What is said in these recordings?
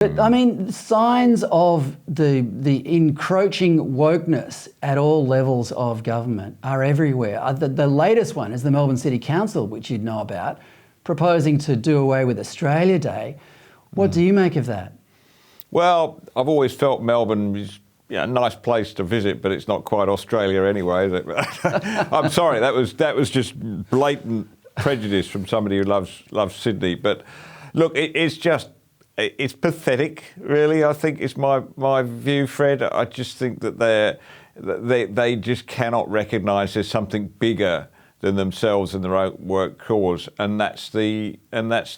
But I mean, signs of the encroaching wokeness at all levels of government are everywhere. The latest one is the Melbourne City Council, which you'd know about, proposing to do away with Australia Day. What do you make of that? Well, I've always felt Melbourne is a nice place to visit, but it's not quite Australia anyway, is it? I'm sorry, that was just blatant prejudice from somebody who loves Sydney. But look, it's pathetic, really. I think it's my view, Fred. I just think that they just cannot recognise there's something bigger than themselves and their own work cause, and that's the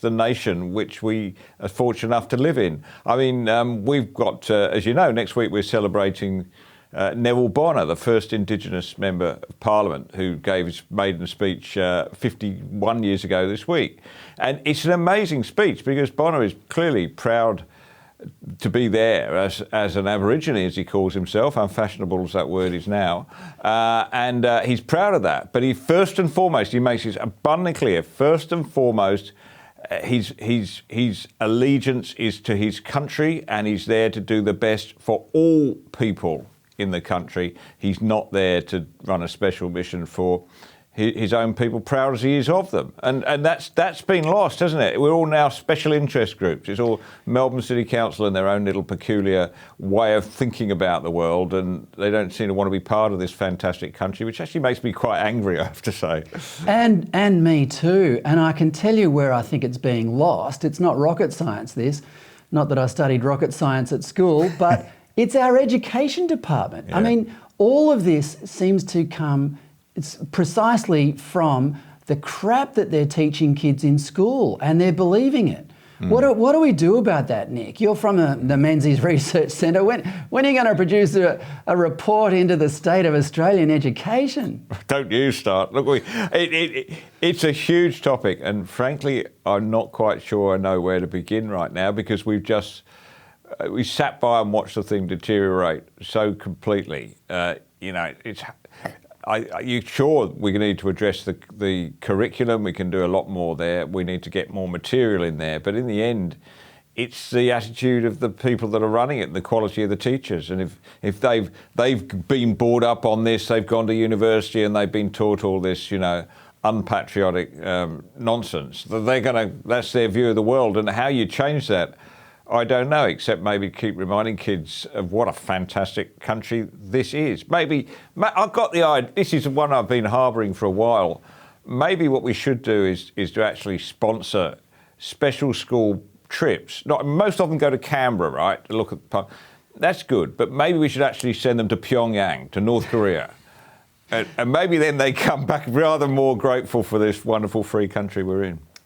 nation which we are fortunate enough to live in. I mean, we've got, as you know, next week we're celebrating Neville Bonner, the first Indigenous Member of Parliament, who gave his maiden speech 51 years ago this week. And it's an amazing speech because Bonner is clearly proud to be there as an Aborigine, as he calls himself, unfashionable as that word is now. And he's proud of that. But he makes it abundantly clear, first and foremost, his allegiance is to his country, and he's there to do the best for all people in the country. He's not there to run a special mission for his own people, proud as he is of them. And that's been lost, hasn't it? We're all now special interest groups. It's all Melbourne City Council and their own little peculiar way of thinking about the world, and they don't seem to want to be part of this fantastic country, which actually makes me quite angry, I have to say. And me too. And I can tell you where I think it's being lost. It's not rocket science, this. Not that I studied rocket science at school, but it's our education department. Yeah. I mean, all of this seems to come precisely from the crap that they're teaching kids in school, and they're believing it. What do we do about that, Nick? You're from the Menzies Research Centre. When are you going to produce a report into the state of Australian education? Don't you start. Look, it's a huge topic, and frankly, I'm not quite sure I know where to begin right now, because we sat by and watched the thing deteriorate so completely. You're sure we need to address the curriculum. We can do a lot more there. We need to get more material in there. But in the end, it's the attitude of the people that are running it, and the quality of the teachers. And if they've been brought up on this, they've gone to university and they've been taught all this, unpatriotic nonsense, that's their view of the world. And how you change that, I don't know, except maybe keep reminding kids of what a fantastic country this is. Maybe, I've got the idea, this is one I've been harbouring for a while. Maybe what we should do is to actually sponsor special school trips. Most of them go to Canberra, right, to look at, that's good, but maybe we should actually send them to Pyongyang, to North Korea. And maybe then they come back rather more grateful for this wonderful free country we're in.